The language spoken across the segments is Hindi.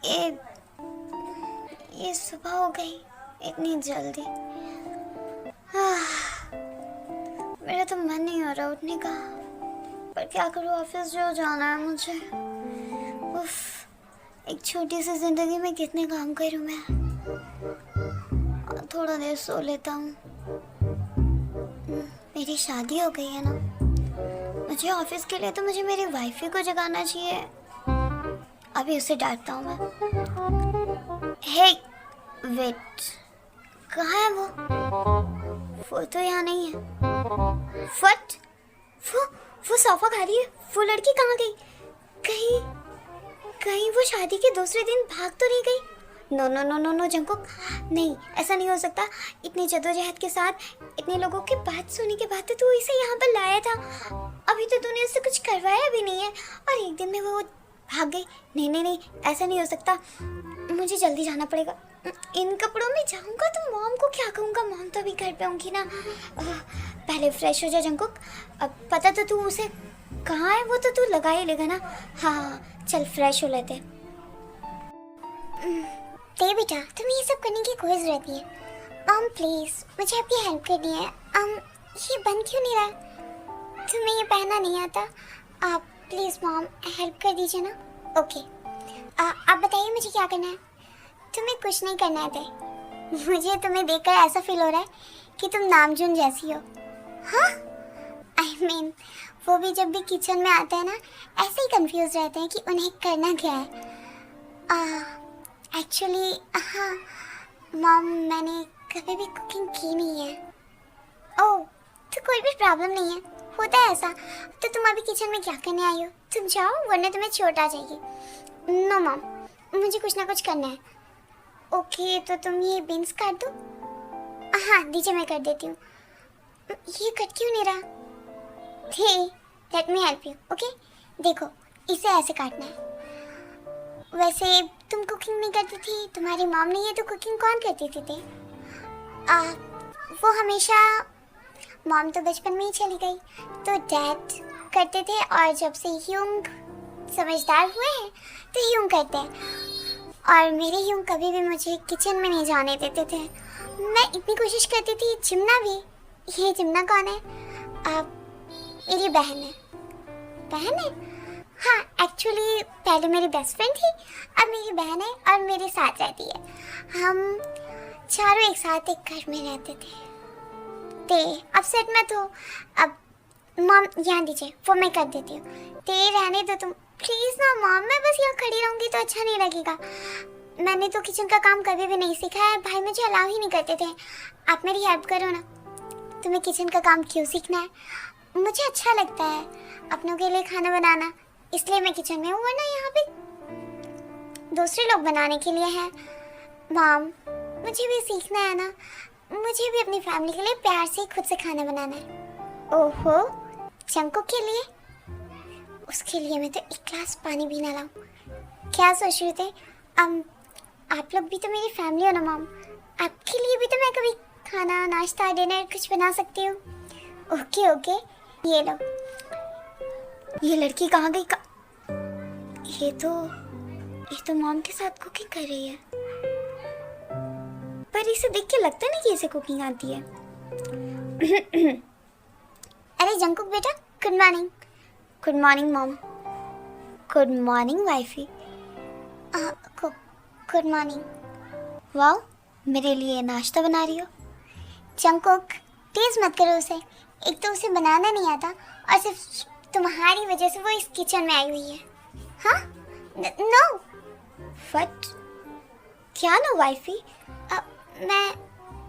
ये ये सुबह हो गई इतनी जल्दी। मेरा तो मन नहीं हो रहा उठने का, पर क्या करूँ, ऑफिस जो जाना है मुझे। उफ, एक छोटी सी जिंदगी में कितने काम करूँ मैं। थोड़ा देर सो लेता हूँ। मेरी शादी हो गई है ना, मुझे ऑफिस के लिए तो मुझे मेरी वाइफ को जगाना चाहिए। अभी उसे डांटता हूँ मैं। हे वेट, कहाँ है वो तो यहाँ नहीं है। व्हाट? वो सोफा खा रही है। वो लड़की कहाँ गई? कहीं कहीं वो शादी के दूसरे दिन भाग तो नहीं गई? No no no no no Jungkook, नहीं, ऐसा नहीं हो सकता। इतनी जद्दोजहद के साथ, इतने लोगों की बात सुनने के बाद तो तू इसे यहाँ पर लाया था। अभी तो तूने उससे कुछ करवाया भी नहीं है और एक दिन में वो भाग गई। नहीं नहीं नहीं, ऐसा नहीं हो सकता। मुझे जल्दी जाना पड़ेगा। इन कपड़ों में जाऊंगा तो मॉम को क्या कहूँगा? मॉम तो अभी घर पे होंगी ना। पहले फ्रेश हो जा जंकुक। अब पता तो तू उसे कहाँ है, वो तो तू लगा ही लेगा ना। हाँ चल फ्रेश हो लेते। दे बेटा, तुम्हें ये सब करने की कोई ज़रूरत नहीं है। प्लीज़ मुझे आपकी हेल्प करनी है। ये बंद क्यों नहीं रहा? तुम्हें ये पहनना नहीं आता? आप प्लीज़ मॉम हेल्प कर दीजिए ना। ओके, आप बताइए मुझे क्या करना है। तुम्हें कुछ नहीं करना है दे। मुझे तुम्हें देखकर ऐसा फील हो रहा है कि तुम नामजून जैसी हो। हाँ, आई मीन वो भी जब भी किचन में आते हैं ना, ऐसे ही कंफ्यूज रहते हैं कि उन्हें करना क्या है। एक्चुअली हाँ मॉम, मैंने कभी भी कुकिंग की नहीं है। ओह, तो कोई भी प्रॉब्लम नहीं है, होता है ऐसा। तो तुम अभी किचन में क्या करने आई हो? तुम जाओ वरना तुम्हें चोट आ जाएगी। नो मॉम, मुझे कुछ ना कुछ करना है। ओके, तो तुम ये बीन्स काट दो। हाँ दीजिए, मैं कर देती हूँ। ये कट क्यों नहीं रहा? ठीक, let me help you. Okay, देखो इसे ऐसे काटना है। वैसे तुम कुकिंग नहीं करती थी, तुम्हारी मॉम नहीं है तो कुकिंग कौन करती थी? वो हमेशा, मॉम तो बचपन में ही चली गई तो डैड करते थे, और जब से ह्यूंग समझदार हुए हैं तो ह्यूंग करते हैं। और मेरे ह्यूंग कभी भी मुझे किचन में नहीं जाने देते थे। मैं इतनी कोशिश करती थी। जिम्ना भी, ये जिम्ना कौन है? मेरी बहन है। बहन है? हाँ, एक्चुअली पहले मेरी बेस्ट फ्रेंड थी, अब मेरी बहन है और मेरे साथ रहती है। हम चारों एक साथ एक घर में रहते थे। अब सेट मत हो। अब मॉम यहाँ दीजिए, वो मैं कर देती हूँ। रहने दो तुम प्लीज़ ना मॉम, मैं बस यहाँ खड़ी रहूँगी तो अच्छा नहीं लगेगा। मैंने तो किचन का काम कभी भी नहीं सीखा है, भाई मुझे अलाउ ही नहीं करते थे। आप मेरी हेल्प करो ना। तुम्हें किचन का काम क्यों सीखना है? मुझे अच्छा लगता है अपनों के लिए खाना बनाना, इसलिए मैं किचन में हूँ, वरना यहाँ पे दूसरे लोग बनाने के लिए हैं। मॉम, मुझे भी सीखना है ना, मुझे भी अपनी फैमिली के लिए प्यार से खुद से खाना बनाना है। ओहो, चंको के लिए? उसके लिए मैं तो एक ग्लास पानी भी ना लाऊं। क्या सोच रहे थे? आप लोग भी तो मेरी फैमिली हो ना मॉम, आपके लिए भी तो मैं कभी खाना, नाश्ता, डिनर कुछ बना सकती हूँ। ओके ओके, ये लो। ये लड़की कहाँ गई? ये तो मॉम के साथ कुकिंग कर रही है, पर इसे देख के लगता नहीं कि इसे कुकिंग आती है। अरे जंकुक बेटा, good morning. Good morning mom. Good morning wifey. Good morning. वाह, मेरे लिए नाश्ता बना रही हो? जंकुक प्लीज मत करो उसे, एक तो उसे बनाना नहीं आता और सिर्फ तुम्हारी वजह से वो इस किचन में आई हुई है। हाँ नो। व्हाट? क्या नो वाइफी?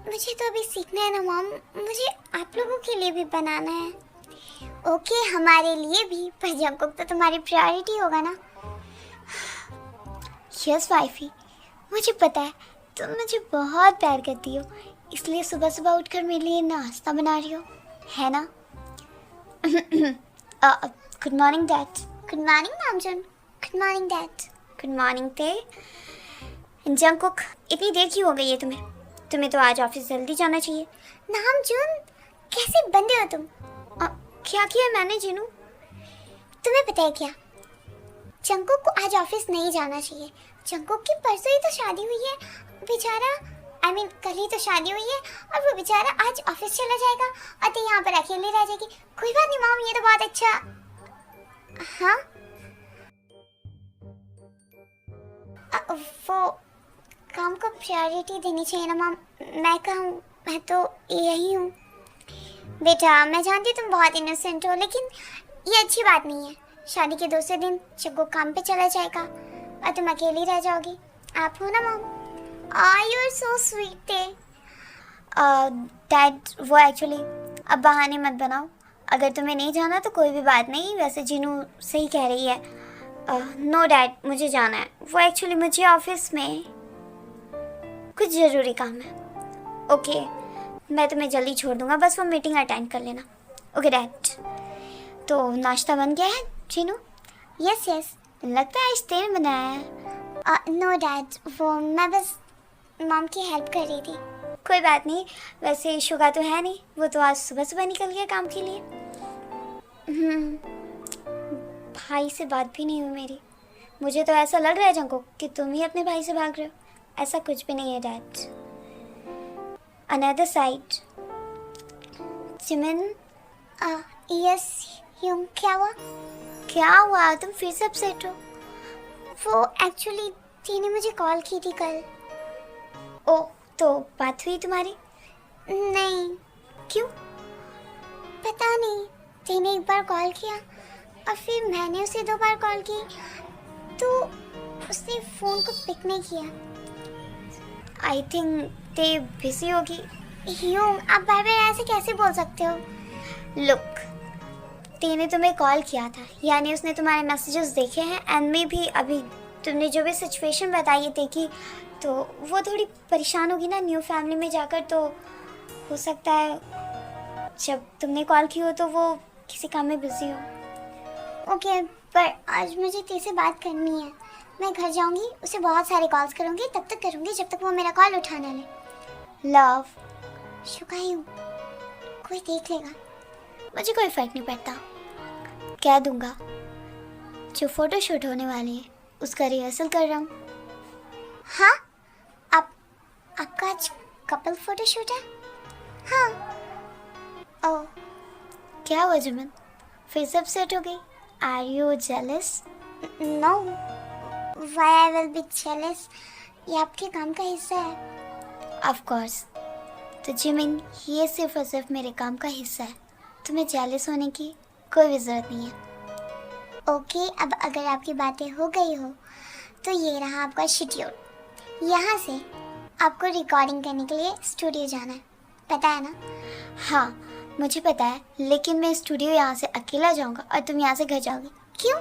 मुझे तो अभी सीखना है ना मॉम, मुझे आप लोगों के लिए भी बनाना है। ओके, हमारे लिए भी, पर जंकुक तो तुम्हारी प्रायोरिटी होगा ना। यस वाइफी, मुझे पता है तुम मुझे बहुत प्यार करती हो, इसलिए सुबह सुबह उठकर मेरे लिए नाश्ता बना रही हो, है ना? Good morning dad. Good morning Namjoon. Good morning dad. Good morning ते। जंकुक, इतनी देर क्यों हो गई है तुम्हें? तुम्हें तो आज ऑफिस जल्दी जाना चाहिए। नामजून, कैसे बंदे हो तुम? क्या किया मैंने जिनू? तुम्हें पता है क्या, जंकुक को आज ऑफिस नहीं जाना चाहिए। जंकुक की परसों ही तो शादी हुई है बेचारा, कल ही तो शादी हुई है और वो बेचारा आज ऑफिस चला जाएगा और तो यहाँ पर अकेले रह जाएगी। कोई बात नहीं मॉम, ये तो बहुत अच्छा। हाँ वो काम को प्रायोरिटी देनी चाहिए ना मॉम। मैं कहूँ, मैं तो यही हूँ। बेटा मैं जानती हूँ तुम बहुत इनोसेंट हो, लेकिन ये अच्छी बात नहीं है। शादी के दूसरे दिन जब वो काम पे चला जाएगा और तुम अकेली रह जाओगी। आप हो ना mom? You are so sweet. Dad वो एक्चुअली, अब बहाने मत बनाओ। अगर तुम्हें नहीं जाना तो कोई भी बात नहीं, वैसे जिनू सही कह रही है। नो डैड, मुझे जाना है। वो एक्चुअली मुझे ऑफिस में कुछ ज़रूरी काम है। ओके मैं तुम्हें जल्दी छोड़ दूंगा, बस वो मीटिंग अटेंड कर लेना। Okay dad. तो नाश्ता बन गया है जिनू? Yes yes. लगता है आज तेल बनाया है। नो डैड, वो मैं बस मॉम की हेल्प कर रही थी। कोई बात नहीं, वैसे इशू का तो है नहीं, वो तो आज सुबह सुबह निकल गया काम के लिए। भाई से बात भी नहीं हुई मेरी। मुझे तो ऐसा लग रहा है जंको कि तुम ही अपने भाई से भाग रहे हो। ऐसा कुछ भी नहीं है dad. Another side Jimin. Yes Hume, क्या हुआ? क्या हुआ? तुम फिर से अपसेट हो? वो एक्चुअली टी ने मुझे कॉल की थी कल। ओ, तो बात हुई तुम्हारी? नहीं। क्यों? पता नहीं, टी ने एक बार कॉल किया और फिर मैंने उसे 2 बार कॉल की तो उसने फ़ोन को पिक नहीं किया। आई थिंक ते बिजी होगी। ह्यूम, आप बार बार ऐसे कैसे बोल सकते हो? लुक, टी ने तुम्हें कॉल किया था, यानी उसने तुम्हारे मैसेजेस देखे हैं एंड में भी अभी तुमने जो भी सिचुएशन बताई है देखी, तो वो थोड़ी परेशान होगी ना न्यू फैमिली में जाकर। तो हो सकता है जब तुमने कॉल की हो तो वो किसी काम में बिजी हो। ओके, पर आज मुझे टी से बात करनी है। मैं घर जाऊंगी, उसे बहुत सारे कॉल्स करूंगी, तब तक करूंगी जब तक वो मेरा कॉल उठा ना ले। लव, शुक्रिया, कोई देख लेगा। मुझे कोई फर्क नहीं पड़ता, कह दूंगा। जो फोटोशूट होने वाली है उसका रिहर्सल कर रहा हूँ। हाँ, आपका आज कपल फोटोशूट है? हाँ। ओह, क्या हुआ जिमिन, फिर से अपसेट हो गई? Are you jealous? No, why I will be jealous? ये आपके काम का हिस्सा है। Of course. तो जिमिन, ये सिर्फ और सिर्फ मेरे काम का हिस्सा है, तुम्हें जेलस होने की कोई भी ज़रूरत नहीं है। ओके, अब अगर आपकी बातें हो गई हो तो ये रहा आपका शेड्यूल। यहाँ से आपको रिकॉर्डिंग करने के लिए स्टूडियो जाना है, पता है ना? हाँ मुझे पता है, लेकिन मैं स्टूडियो यहाँ से अकेला जाऊँगा और तुम यहाँ से घर जाओगी। क्यों?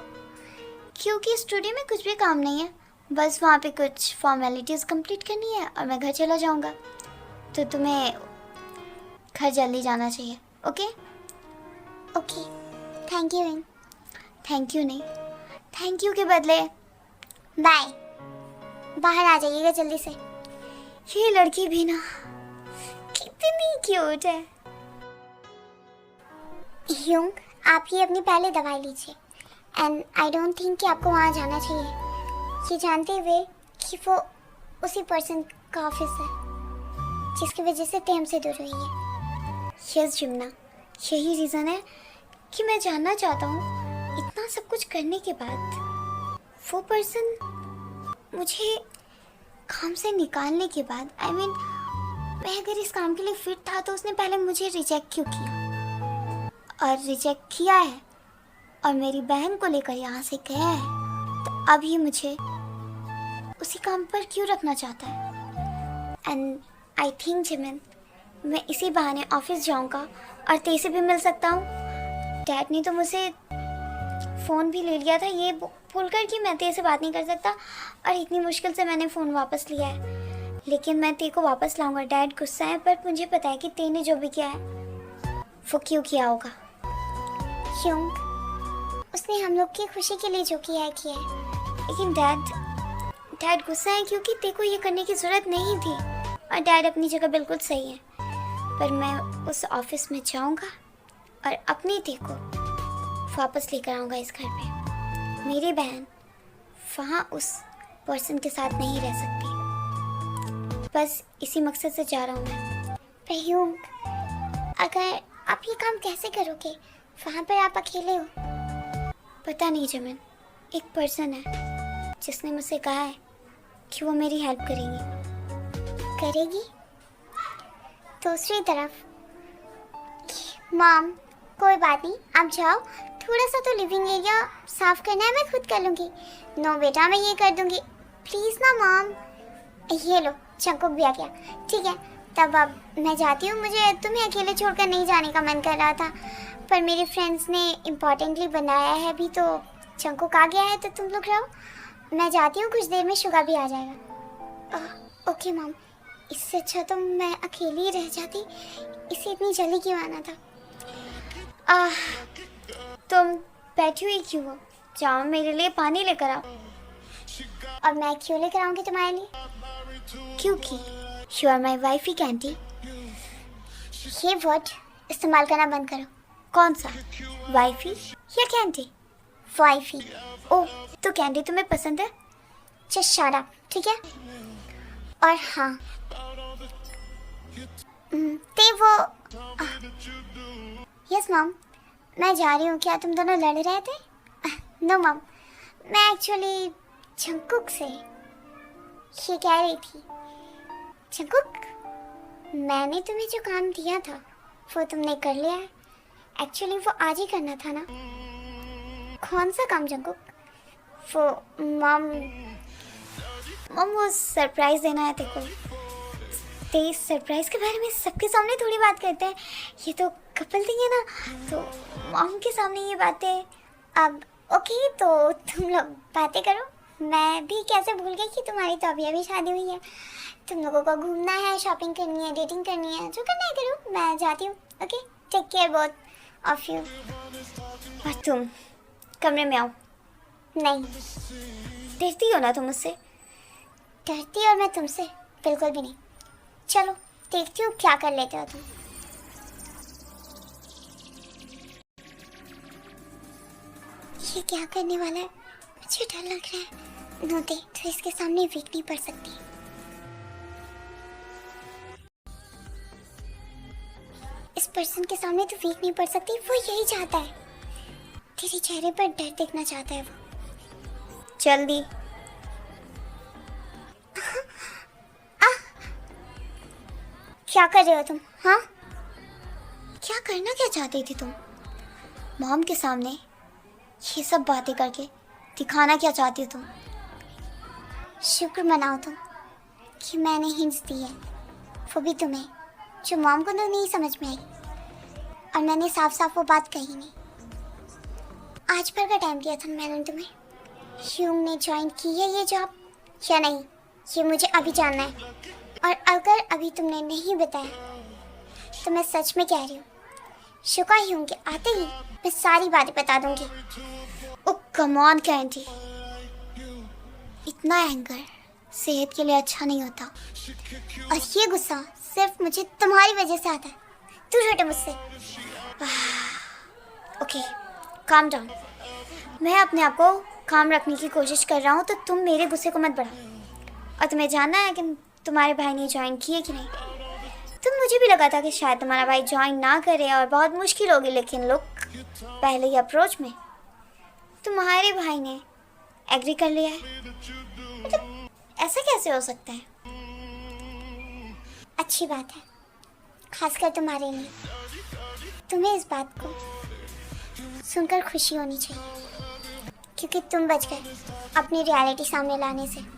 क्योंकि स्टूडियो में कुछ भी काम नहीं है, बस वहाँ पे कुछ फॉर्मेलिटीज़ कंप्लीट करनी है और मैं घर चला जाऊँगा। तो तुम्हें घर जल्दी जाना चाहिए। Okay okay, thank you in. Thank you नहीं, थैंक यू के बदले बाय। बाहर आ जाइएगा जल्दी से। ये लड़की भी ना कितनी क्यूट है। ह्यूंग, आप ये अपनी पहले दवाई लीजिए एंड आई डोंट थिंक कि आपको वहाँ जाना चाहिए, ये जानते हुए कि वो उसी पर्सन का ऑफिस है जिसकी वजह से ते हमसे दूर हुई है। यस जिम्ना, यही रीज़न है कि मैं जानना चाहता हूँ इतना सब कुछ करने के बाद वो पर्सन मुझे काम से निकालने के बाद, आई मीन मैं अगर इस काम के लिए फिट था तो उसने पहले मुझे रिजेक्ट क्यों किया? और रिजेक्ट किया है और मेरी बहन को लेकर यहाँ से गया है, तो अब ये मुझे उसी काम पर क्यों रखना चाहता है? एंड आई थिंक जिमिन, मैं इसी बहाने ऑफिस जाऊँगा और ते से भी मिल सकता हूँ। डैड ने तो मुझसे फ़ोन भी ले लिया था ये बोलकर कि मैं ते से बात नहीं कर सकता, और इतनी मुश्किल से मैंने फ़ोन वापस लिया है। लेकिन मैं ते को वापस लाऊंगा। डैड गुस्सा है, पर मुझे पता है कि ते ने जो भी किया है वो क्यों किया होगा। क्यों? उसने हम लोग की खुशी के लिए जो किया है। लेकिन डैड गुस्सा है क्योंकि ते को ये करने की ज़रूरत नहीं थी, और डैड अपनी जगह बिल्कुल सही है। पर मैं उस ऑफिस में जाऊंगा और अपनी ते को वापस लेकर आऊँगा इस घर पे। मेरी बहन वहाँ उस पर्सन के साथ नहीं रह सकती। बस इसी मकसद से जा रहा हूँ मैं। पर ह्यूंग, अगर आप ये काम कैसे करोगे? वहाँ पर आप अकेले हो। पता नहीं जमिन, एक पर्सन है जिसने मुझसे कहा है कि वो मेरी हेल्प करेगी? दूसरी तरफ, मॉम कोई बात नहीं, आप जाओ, थोड़ा सा तो लिविंग एरिया साफ करना है, मैं खुद कर लूँगी। नो बेटा, मैं ये कर दूँगी, प्लीज़ ना मॉम। ये लो, चंकुक भी आ गया। ठीक है, तब अब मैं जाती हूँ। मुझे तुम्हें अकेले छोड़कर नहीं जाने का मन कर रहा था, पर मेरे फ्रेंड्स ने इम्पोर्टेंटली बनाया है अभी, तो चंकुक आ गया है, तो तुम लोग रहो, मैं जाती हूँ। कुछ देर में शुगा भी आ जाएगा। ओके मॉम, इससे अच्छा तो मैं अकेली ही रह जाती, इसे इतनी जल्दी क्यों आना था? तुम बैठी हुई क्यों हो? जाओ मेरे लिए पानी लेकर आओ। और मैं क्यों लेकर आऊँगी तुम्हारे लिए? क्योंकि you are my wifey candy. ये वर्ड इस्तेमाल करना बंद करो। कौन सा, वाइफी या कैंडी? वाइफी। ओह, तो कैंडी तुम्हें पसंद है? जस्ट शट अप, ठीक है? और हाँ, ते वो यस मॉम, मैं जा रही हूँ। क्या तुम दोनों लड़ रहे थे? नो मॉम, मैं एक्चुअली चंकुक से ये कह रही थी। चंकुक, मैंने तुम्हें जो काम दिया था वो तुमने कर लिया है। एक्चुअली वो आज ही करना था ना। कौन सा काम चंकुक? वो मॉम वो सरप्राइज देना है तेरे को। तेज सरप्राइज के बारे में सबके सामने थोड़ी बात करते हैं, ये तो कपल थिंग है ना, तो मॉम के सामने ये बातें। अब ओके, तो तुम लोग बातें करो। मैं भी कैसे भूल गई कि तुम्हारी तो अभी शादी हुई है। तुम लोगों को घूमना है, शॉपिंग करनी है, डेटिंग करनी है, जो करना है करो। मैं जाती हूँ। Okay, take care both of you. और तुम कमरे में आओ। नहीं, डरती हो ना तुम मुझसे? डरती और मैं तुमसे? बिल्कुल भी नहीं। चलो देखती हूँ क्या कर लेते हो तुम। ये क्या करने वाला है? मुझे डर लग रहा है। नो दे, तो इसके सामने वीक नहीं पड़ सकती। इस पर्सन के सामने तो वीक नहीं पड़ सकती। वो यही चाहता है, तेरे चेहरे पर डर देखना चाहता है वो। जल्दी। क्या कर रहे हो तुम? हाँ, क्या करना क्या चाहती थी तुम मॉम के सामने ये सब बातें करके? दिखाना क्या चाहती हो तुम? शुक्र मनाओ तुम कि मैंने हिंट्स दी है, वो भी तुम्हें, जो मॉम को तो नहीं समझ में आई। और मैंने साफ साफ वो बात कही नहीं। आज भर का टाइम दिया था मैंने तुम्हें। ह्यूंग ने ज्वाइन की है ये जॉब या नहीं, ये मुझे अभी जानना है। और अगर अभी तुमने नहीं बताया तो मैं सच में कह रही हूँ, शुका ह्यूंग के आते ही मैं सारी बातें बता दूंगी। ओ कम ऑन कैंडी, इतना एंगर सेहत के लिए अच्छा नहीं होता। और ये गुस्सा सिर्फ मुझे तुम्हारी वजह से आता है। तू हटे मुझसे। Okay, calm down. मैं अपने आप को काम रखने की कोशिश कर रहा हूँ, तो तुम मेरे गुस्से को मत बढ़ाओ। और तुम्हें जानना है कि तुम्हारे भाई ने ज्वाइन किए कि नहीं। तो मुझे भी लगा था कि शायद तुम्हारा भाई ज्वाइन ना करे और बहुत मुश्किल होगी, लेकिन लोग पहले ही अप्रोच में तुम्हारे भाई ने एग्री कर लिया है। मतलब ऐसा कैसे हो सकता है? अच्छी बात है, खासकर तुम्हारे लिए। तुम्हें इस बात को सुनकर खुशी होनी चाहिए, क्योंकि तुम बच गए अपनी रियलिटी सामने लाने से।